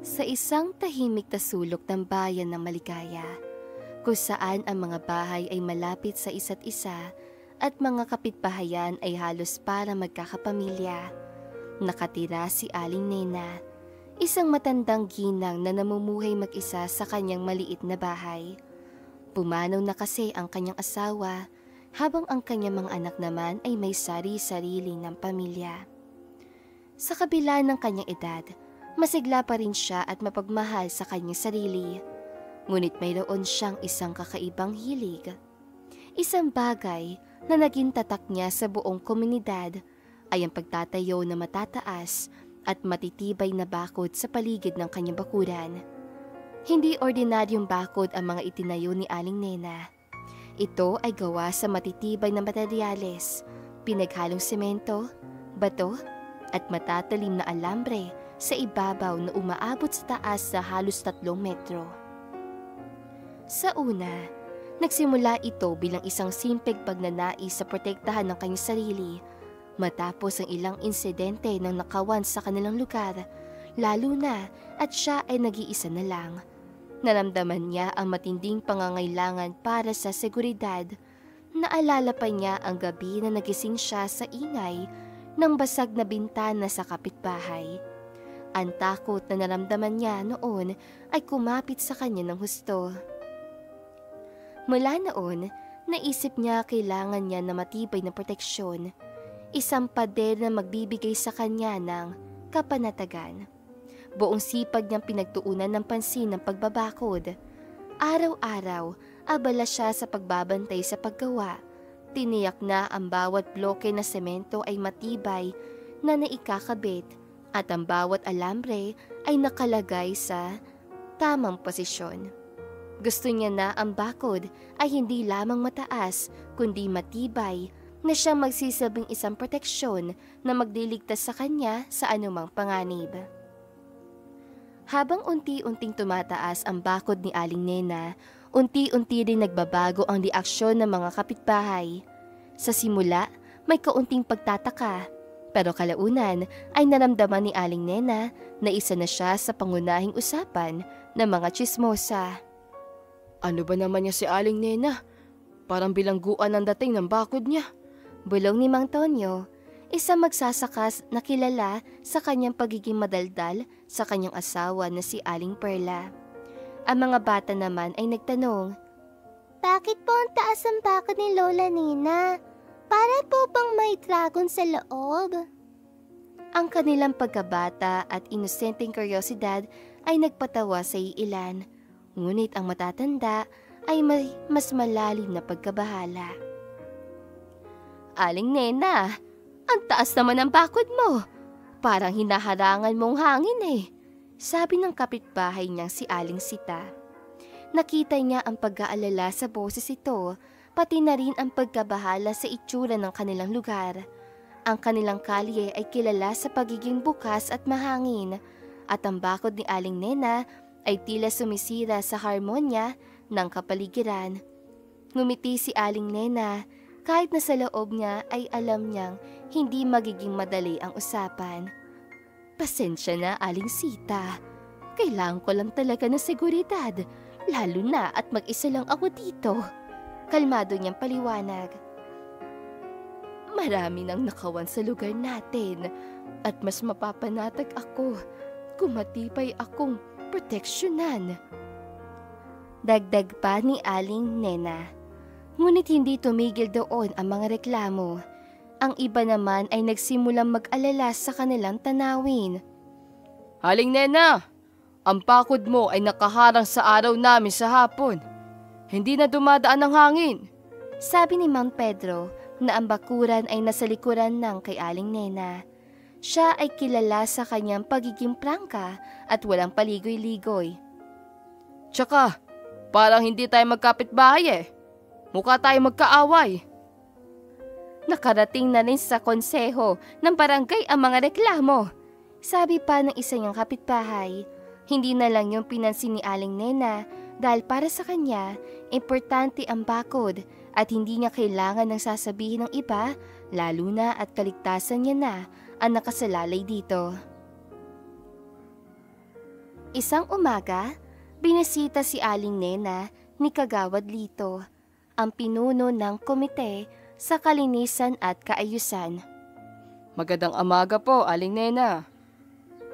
Sa isang tahimik na sulok ng bayan ng Maligaya, kung saan ang mga bahay ay malapit sa isa't isa at mga kapitbahayan ay halos para magkakapamilya, nakatira si Aling Nena, isang matandang ginang na namumuhay mag-isa sa kanyang maliit na bahay. Pumanaw na kasi ang kanyang asawa, habang ang kanyang mga anak naman ay may sari-sarili ng pamilya. Sa kabila ng kanyang edad, masigla pa rin siya at mapagmahal sa kanyang sarili. Ngunit mayroon siyang isang kakaibang hilig. Isang bagay na naging tatak niya sa buong komunidad ay ang pagtatayo na matataas at matitibay na bakod sa paligid ng kanyang bakuran. Hindi ordinaryong bakod ang mga itinayo ni Aling Nena. Ito ay gawa sa matitibay na materyales, pinaghalong semento, bato, at matatalim na alambre sa ibabaw na umaabot sa taas sa halos 3 metro. Sa una, nagsimula ito bilang isang simpleng pagnanais sa protektahan ng kanyang sarili matapos ang ilang insidente ng nakawan sa kanilang lugar, lalo na at siya ay nag-iisa na lang. Naramdaman niya ang matinding pangangailangan para sa seguridad. Naalala pa niya ang gabi na nagising siya sa ingay ng basag na bintana sa kapitbahay. Ang takot na naramdaman niya noon ay kumapit sa kanya ng husto. Mula noon, naisip niya kailangan niya na matibay na proteksyon, isang pader na magbibigay sa kanya ng kapanatagan. Buong sipag niyang pinagtuunan ng pansin ng pagbabakod. Araw-araw, abala siya sa pagbabantay sa paggawa. Tiniyak na ang bawat bloke na semento ay matibay na naikakabit at ang bawat alambre ay nakalagay sa tamang posisyon. Gusto niya na ang bakod ay hindi lamang mataas kundi matibay na siyang magsisilbing isang proteksyon na magdiligtas sa kanya sa anumang panganib. Habang unti-unting tumataas ang bakod ni Aling Nena, unti-unti rin nagbabago ang reaksyon ng mga kapitbahay. Sa simula, may kaunting pagtataka, pero kalaunan ay naramdaman ni Aling Nena na isa na siya sa pangunahing usapan ng mga tsismosa. Ano ba naman niya si Aling Nena? Parang bilangguan ang dating ng bakod niya. Bulong ni Mang Tonyo, isang magsasakas na kilala sa kanyang pagiging madaldal sa kanyang asawa na si Aling Perla. Ang mga bata naman ay nagtanong, "Bakit po ang taas ang bakod ni Lola Nina? Para po bang may dragon sa loob?" Ang kanilang pagkabata at inosenteng kuryosidad ay nagpatawa sa iilan, ngunit ang matatanda ay may mas malalim na pagkabahala. "Aling Nena, ang taas naman ang bakod mo. Parang hinaharangan mong hangin eh," sabi ng kapitbahay niyang si Aling Sita. Nakita niya ang pag-aalala sa boses ito, pati na rin ang pagkabahala sa itsura ng kanilang lugar. Ang kanilang kalye ay kilala sa pagiging bukas at mahangin, at ang bakod ni Aling Nena ay tila sumisira sa harmonya ng kapaligiran. Ngumiti si Aling Nena, kahit na sa loob niya ay alam niyang hindi magiging madali ang usapan. "Pasensya na, Aling Sita. Kailangan ko lang talaga ng seguridad, lalo na at mag-isa lang ako dito," kalmado niyang paliwanag. "Marami nang nakawan sa lugar natin at mas mapapanatag ako kung matibay akong proteksyonan," dagdag pa ni Aling Nena. Ngunit hindi tumigil doon ang mga reklamo. Ang iba naman ay nagsimulang mag-alala sa kanilang tanawin. Aling Nena, ang bakod mo ay nakaharang sa araw namin sa hapon. Hindi na dumadaan ang hangin, sabi ni Mang Pedro na ang bakuran ay nasa likuran ng kay Aling Nena. Siya ay kilala sa kanyang pagiging prangka at walang paligoy-ligoy. "Tsaka, parang hindi tayo magkapitbahay eh. Mukha tayo magkaaway." Nakarating na rin sa konseho ng barangay ang mga reklamo, sabi pa ng isa niyang kapitbahay. Hindi na lang yung pinansin ni Aling Nena dahil para sa kanya, importante ang bakod at hindi niya kailangan ng sasabihin ng iba, lalo na at kaligtasan niya na ang nakasalalay dito. Isang umaga, binisita si Aling Nena ni Kagawad Lito, ang pinuno ng komite sa kalinisan at kaayusan. Magandang umaga po, Aling Nena.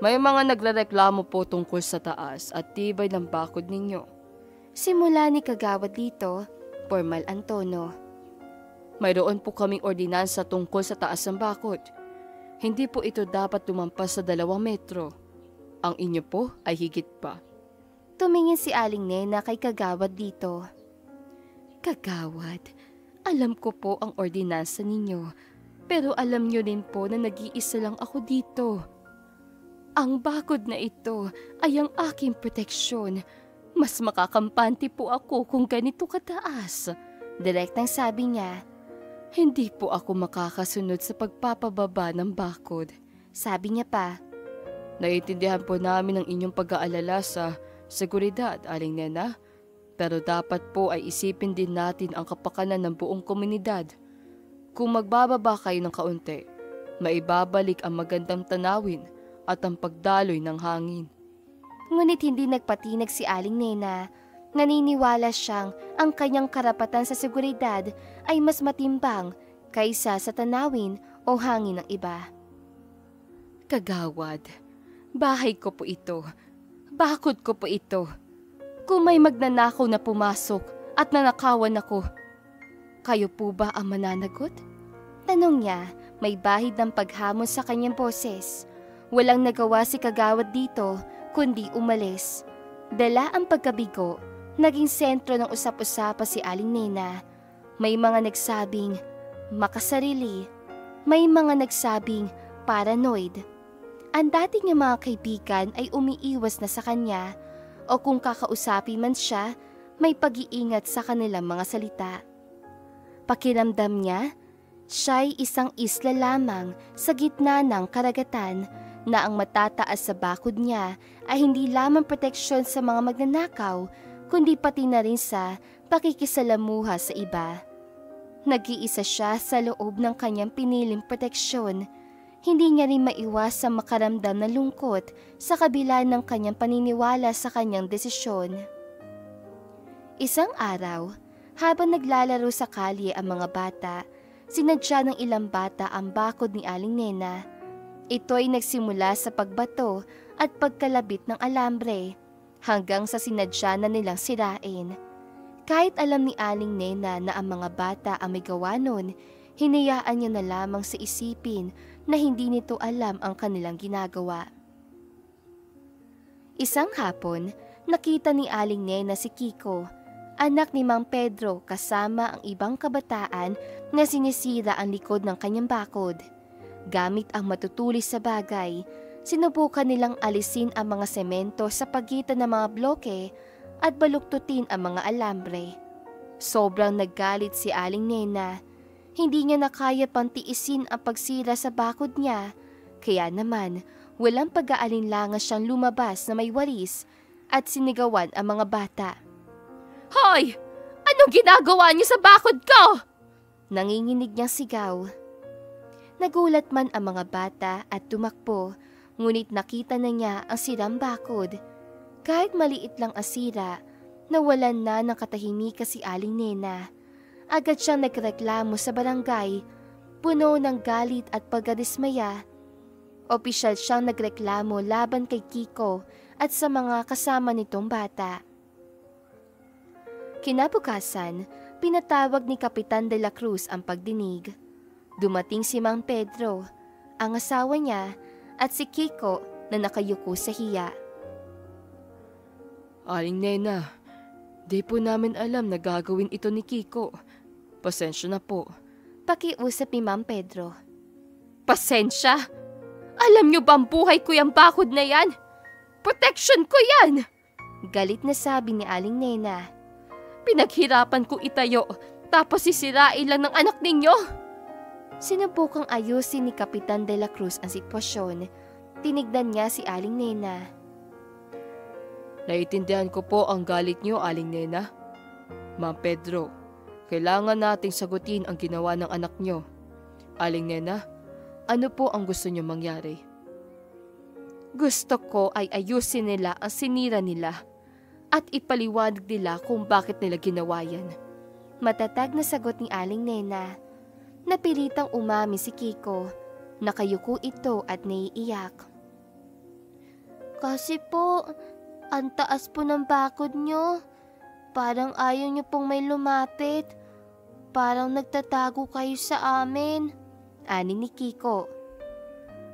May mga nagrereklamo po tungkol sa taas at tibay ng bakod ninyo. Simula ni Kagawad Lito, formal ang tono. Mayroon po kaming ordinansa tungkol sa taas ng bakod. Hindi po ito dapat lumampas sa 2 metro. Ang inyo po ay higit pa. Tumingin si Aling Nena kay Kagawad Lito. Kagawad, alam ko po ang ordinansa ninyo, pero alam nyo rin po na nag-iisa lang ako dito. Ang bakod na ito ay ang aking proteksyon. Mas makakampante po ako kung ganito kataas. Direktang sabi niya. Hindi po ako makakasunod sa pagpapababa ng bakod. Sabi niya pa. Naiintindihan po namin ang inyong pag-aalala sa seguridad, Aling Nena. Pero dapat po ay isipin din natin ang kapakanan ng buong komunidad. Kung magbababa kayo ng kaunti, maibabalik ang magandang tanawin at ang pagdaloy ng hangin. Ngunit hindi nagpatinag si Aling Nena. Naniniwala siyang ang kanyang karapatan sa seguridad ay mas matimbang kaysa sa tanawin o hangin ng iba. Kagawad, bahay ko po ito. Bakod ko po ito. Kung may magnanakaw na pumasok at nanakawan ako, kayo po ba ang mananagot? Tanong niya, may bahid ng paghamon sa kanyang boses. Walang nagawa si Kagawad dito, kundi umalis. Dala ang pagkabigo, naging sentro ng usap-usapa si Aling Nena. May mga nagsabing makasarili, may mga nagsabing paranoid. Ang dating niya mga kaibigan ay umiiwas na sa kanya o kung kakausapin man siya, may pag-iingat sa kanilang mga salita. Pakiramdam niya, siya'y isang isla lamang sa gitna ng karagatan na ang matataas sa bakod niya ay hindi lamang proteksyon sa mga magnanakaw, kundi pati na rin sa pakikisalamuha sa iba. Nag-iisa siya sa loob ng kanyang piniling proteksyon. Hindi niya rin maiwasang makaramdam ng lungkot sa kabila ng kanyang paniniwala sa kanyang desisyon. Isang araw, habang naglalaro sa kalye ang mga bata, sinadya ng ilang bata ang bakod ni Aling Nena. Ito'y nagsimula sa pagbato at pagkalabit ng alambre hanggang sa sinadya na nilang sirain. Kahit alam ni Aling Nena na ang mga bata ang may gawa nun, hinayaan niya na lamang sa isipin na hindi nito alam ang kanilang ginagawa. Isang hapon, nakita ni Aling Nena si Kiko, anak ni Mang Pedro kasama ang ibang kabataan na sinisira ang likod ng kanyang bakod. Gamit ang matutulis sa bagay, sinubukan nilang alisin ang mga semento sa pagitan ng mga bloke at baluktutin ang mga alambre. Sobrang naggalit si Aling Nena. Hindi niya na kaya pang tiisin ang pagsira sa bakod niya, kaya naman walang pag-aalinlangan siyang lumabas na may walis at sinigawan ang mga bata. Hoy! Anong ginagawa niyo sa bakod ko? Nanginginig niyang sigaw. Nagulat man ang mga bata at tumakbo, ngunit nakita na niya ang sirang bakod. Kahit maliit lang ang sira, nawalan na ng katahimikan si Aling Nena. Agad siyang nagreklamo sa barangay, puno ng galit at pagkadismaya. Opisyal siyang nagreklamo laban kay Kiko at sa mga kasama nitong bata. Kinabukasan, pinatawag ni Kapitan de la Cruz ang pagdinig. Dumating si Mang Pedro, ang asawa niya, at si Kiko na nakayuko sa hiya. Aling Nena, di po namin alam na gagawin ito ni Kiko. Pasensya na po. Pakiusap ni Mang Pedro. Pasensya? Alam niyo ba ang buhay ko yung bakod na yan? Protection ko yan! Galit na sabi ni Aling Nena. Pinaghirapan ko itayo, tapos sisirain lang ng anak ninyo. Sinubukang ayusin ni Kapitan de la Cruz ang sitwasyon. Tinignan niya si Aling Nena. Naiintindihan ko po ang galit niyo, Aling Nena. Mang Pedro, kailangan nating sagutin ang ginawa ng anak niyo. Aling Nena, ano po ang gusto niyo mangyari? Gusto ko ay ayusin nila ang sinira nila at ipaliwanag nila kung bakit nila ginawa yan. Matatag na sagot ni Aling Nena. Napilitang umami si Kiko. Nakayuko ito at naiiyak. Kasi po, ang taas po ng bakod nyo. Parang ayaw nyo pong may lumapit. Parang nagtatago kayo sa amin. Ani ni Kiko.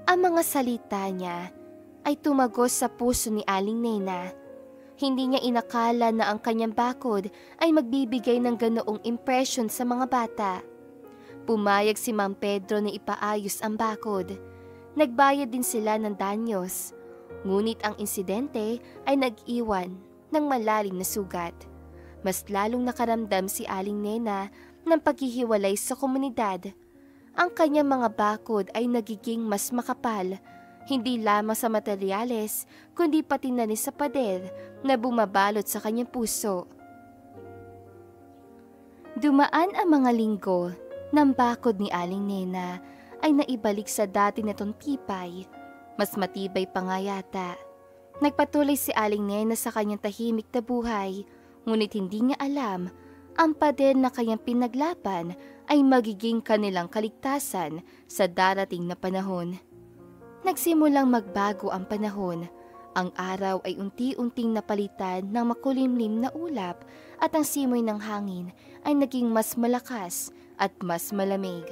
Ang mga salita niya ay tumagos sa puso ni Aling Nena. Hindi niya inakala na ang kanyang bakod ay magbibigay ng ganoong impression sa mga bata. Pumayag si Mang Pedro na ipaayos ang bakod. Nagbayad din sila ng danyos. Ngunit ang insidente ay nag-iwan ng malalim na sugat. Mas lalong nakaramdam si Aling Nena ng paghihiwalay sa komunidad. Ang kanyang mga bakod ay nagiging mas makapal, hindi lamang sa materyales, kundi pati na rin sa pader na bumabalot sa kanyang puso. Dumaan ang mga linggo ng bakod ni Aling Nena ay naibalik sa dati nitong tipay. Mas matibay pa nga yata. Nagpatuloy si Aling Nena sa kanyang tahimik na buhay, ngunit hindi niya alam, ang pader na kanyang pinaglaban ay magiging kanilang kaligtasan sa darating na panahon. Nagsimulang magbago ang panahon. Ang araw ay unti-unting napalitan ng makulimlim na ulap at ang simoy ng hangin ay naging mas malakas at mas malamig.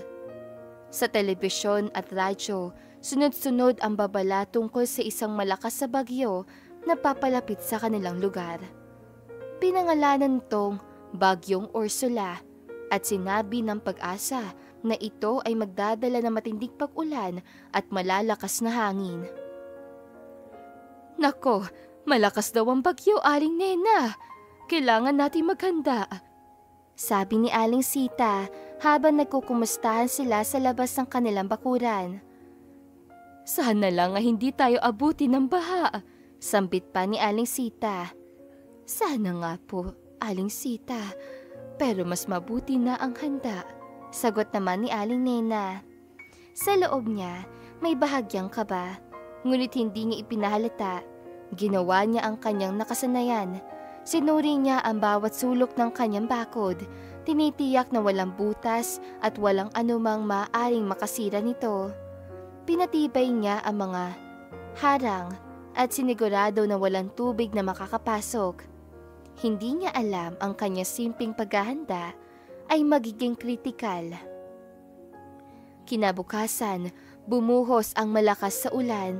Sa telebisyon at radyo, sunod-sunod ang babala tungkol sa isang malakas na bagyo na papalapit sa kanilang lugar. Pinangalanan nitong Bagyong Ursula at sinabi ng Pag-asa na ito ay magdadala ng matinding pag-ulan at malalakas na hangin. Nako, malakas daw ang bagyo, Aling Nena. Kailangan natin maghanda. Sabi ni Aling Sita habang nagkukumustahan sila sa labas ng kanilang bakuran. Sana lang ay hindi tayo abuti ng baha. Sambit pa ni Aling Sita. Sana nga po, Aling Sita. Pero mas mabuti na ang handa. Sagot naman ni Aling Nena. Sa loob niya, may bahagyang kaba. Ngunit hindi niya ipinahalata. Ginawa niya ang kanyang nakasanayan. Sinuri niya ang bawat sulok ng kanyang bakod. Tinitiyak na walang butas at walang anumang maaaring makasira nito. Pinatibay niya ang mga harang at sinigurado na walang tubig na makakapasok. Hindi niya alam ang kanyang simpleng paghahanda ay magiging kritikal. Kinabukasan, bumuhos ang malakas sa ulan.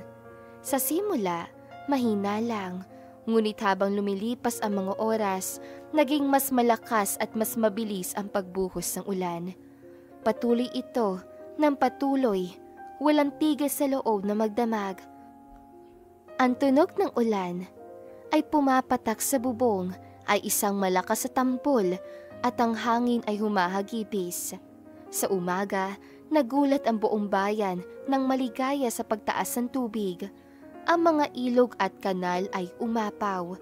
Sa simula, mahina lang, ngunit habang lumilipas ang mga oras, naging mas malakas at mas mabilis ang pagbuhos ng ulan. Patuloy ito ng patuloy, walang tigil sa loob na magdamag. Ang tunog ng ulan ay pumapatak sa bubong ay isang malakas na tampol at ang hangin ay humahagipis. Sa umaga, nagulat ang buong bayan ng maligaya sa pagtaas ng tubig. Ang mga ilog at kanal ay umapaw.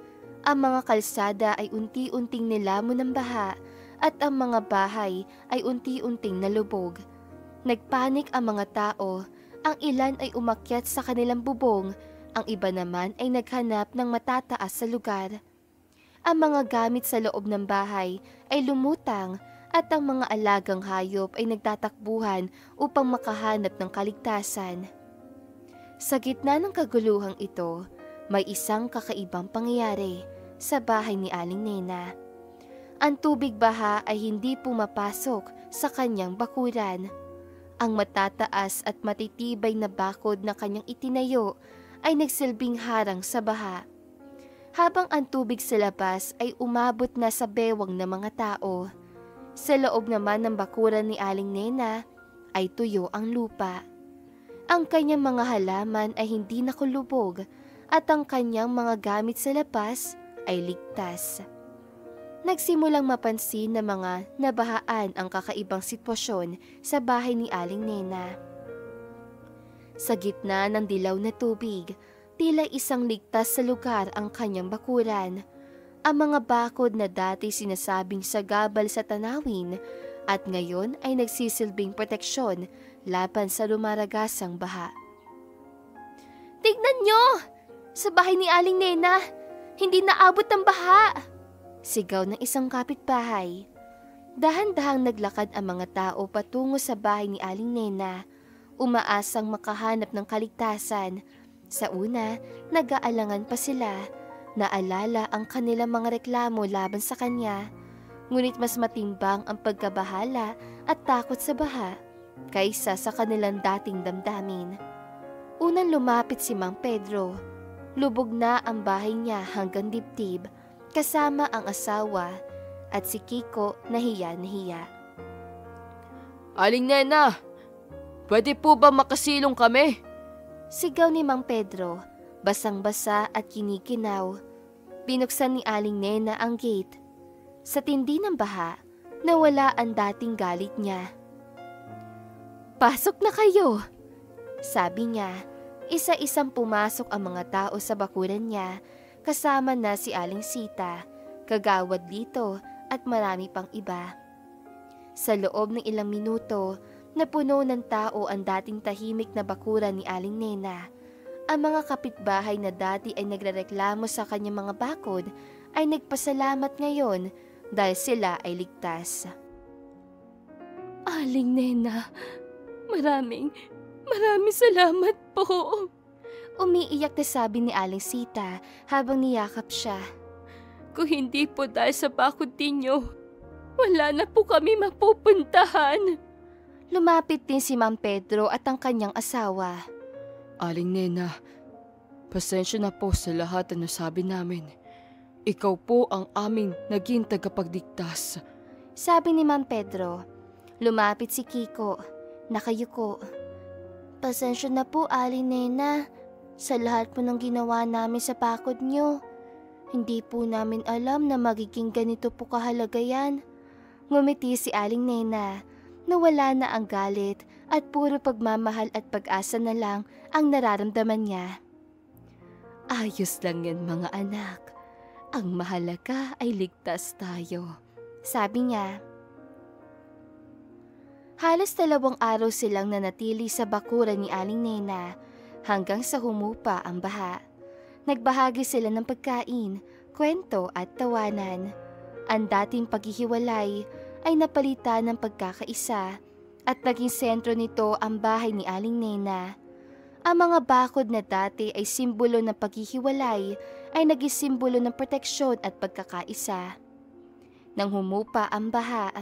Ang mga kalsada ay unti-unting nilamon ng baha at ang mga bahay ay unti-unting nalubog. Nagpanik ang mga tao, ang ilan ay umakyat sa kanilang bubong, ang iba naman ay naghanap ng matataas sa lugar. Ang mga gamit sa loob ng bahay ay lumutang at ang mga alagang hayop ay nagtatakbuhan upang makahanap ng kaligtasan. Sa gitna ng kaguluhang ito, may isang kakaibang pangyayari sa bahay ni Aling Nena. Ang tubig baha ay hindi pumapasok sa kanyang bakuran. Ang matataas at matitibay na bakod na kanyang itinayo ay nagsilbing harang sa baha. Habang ang tubig sa labas ay umabot na sa bewang ng mga tao. Sa loob naman ng bakuran ni Aling Nena ay tuyo ang lupa. Ang kanyang mga halaman ay hindi nakulubog at ang kanyang mga gamit sa labas ay ligtas. Nagsimulang mapansin ng mga nabahaan ang kakaibang sitwasyon sa bahay ni Aling Nena. Sa gitna ng dilaw na tubig, tila isang ligtas sa lugar ang kanyang bakuran. Ang mga bakod na dati sinasabing sagabal sa tanawin at ngayon ay nagsisilbing proteksyon laban sa lumaragasang baha. Tignan nyo! Sa bahay ni Aling Nena, hindi naabot ng baha! Sigaw ng isang kapitbahay. Dahan-dahang naglakad ang mga tao patungo sa bahay ni Aling Nena, umaasang makahanap ng kaligtasan. Sa una, nag-aalangan pa sila. Naalala ang kanilang mga reklamo laban sa kanya. Ngunit mas matimbang ang pagkabahala at takot sa baha kaysa sa kanilang dating damdamin. Unang lumapit si Mang Pedro. Lubog na ang bahay niya hanggang dibdib, kasama ang asawa at si Kiko na hiya. Aling Nena, pwede po ba makasilong kami? Sigaw ni Mang Pedro, basang-basa at kinikinaw. Binuksan ni Aling Nena ang gate. Sa tindi ng baha, nawala ang dating galit niya. Pasok na kayo, sabi niya. Isa-isang pumasok ang mga tao sa bakuran niya, kasama na si Aling Sita, Kagawad Lito at marami pang iba. Sa loob ng ilang minuto, napuno ng tao ang dating tahimik na bakuran ni Aling Nena. Ang mga kapitbahay na dati ay nagrereklamo sa kanyang mga bakod ay nagpasalamat ngayon dahil sila ay ligtas. Aling Nena, maraming salamat po. Umiiyak na sabi ni Aling Sita habang niyakap siya. Kung hindi po dahil sa bakod ninyo, wala na po kami mapupuntahan. Lumapit din si Mang Pedro at ang kanyang asawa. Aling Nena, pasensya na po sa lahat na nasabi namin. Ikaw po ang aming naging tagapagligtas. Sabi ni Mang Pedro. Lumapit si Kiko, nakayuko. Pasensya na po, Aling Nena, sa lahat po ng ginawa namin sa bakod nyo. Hindi po namin alam na magiging ganito po kahalaga yan. Ngumiti si Aling Nena. Nawala na ang galit at puro pagmamahal at pag-asa na lang ang nararamdaman niya. Ayos lang yan mga anak. Ang mahalaga ay ligtas tayo, sabi niya. Halos 2 araw silang nanatili sa bakuran ni Aling Nena hanggang sa humupa ang baha. Nagbahagi sila ng pagkain, kwento at tawanan. Ang dating paghihiwalay ay napalitan ng pagkakaisa at naging sentro nito ang bahay ni Aling Nena. Ang mga bakod na dati ay simbolo ng paghihiwalay ay naging simbolo ng proteksyon at pagkakaisa. Nang humupa ang baha,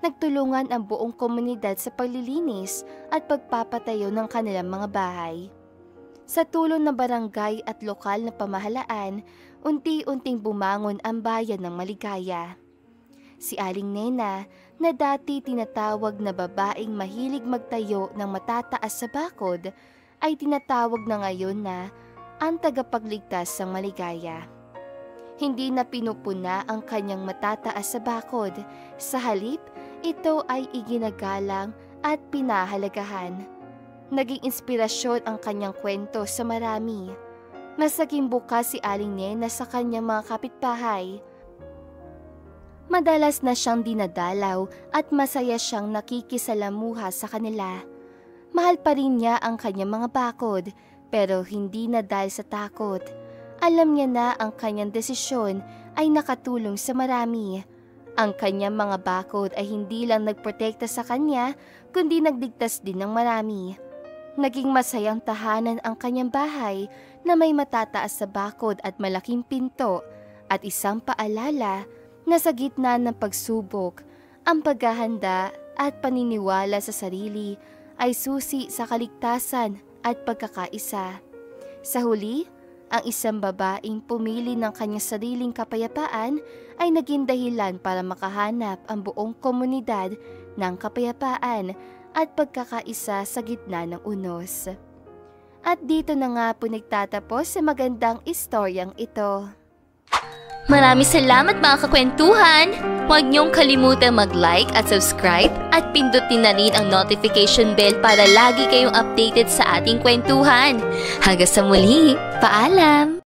nagtulungan ang buong komunidad sa paglilinis at pagpapatayo ng kanilang mga bahay. Sa tulong ng barangay at lokal na pamahalaan, unti-unting bumangon ang bayan ng maligaya. Si Aling Nena, na dati tinatawag na babaeng mahilig magtayo ng matataas sa bakod, ay tinatawag na ngayon na ang tagapagligtas ng maligaya. Hindi na pinupuna ang kanyang matataas sa bakod, sa halip, ito ay iginagalang at pinahalagahan. Naging inspirasyon ang kanyang kwento sa marami. Mas naging bukas si Aling Nena sa kanyang mga kapitbahay. Madalas na siyang dinadalaw at masaya siyang nakikisalamuha sa kanila. Mahal pa rin niya ang kanyang mga bakod, pero hindi na dahil sa takot. Alam niya na ang kanyang desisyon ay nakatulong sa marami. Ang kanyang mga bakod ay hindi lang nagprotekta sa kanya, kundi nagligtas din ng marami. Naging masayang tahanan ang kanyang bahay na may matataas sa bakod at malaking pinto at isang paalala na sa gitna ng pagsubok, ang paghahanda at paniniwala sa sarili ay susi sa kaligtasan at pagkakaisa. Sa huli, ang isang babaeng pumili ng kanyang sariling kapayapaan ay naging dahilan para makahanap ang buong komunidad ng kapayapaan at pagkakaisa sa gitna ng unos. At dito na nga po nagtatapos sa magandang istoryang ito. Maraming salamat mga kakwentuhan! Huwag niyong kalimutan mag-like at subscribe at pindutin na rin ang notification bell para lagi kayong updated sa ating kwentuhan. Hanggang sa muli, paalam!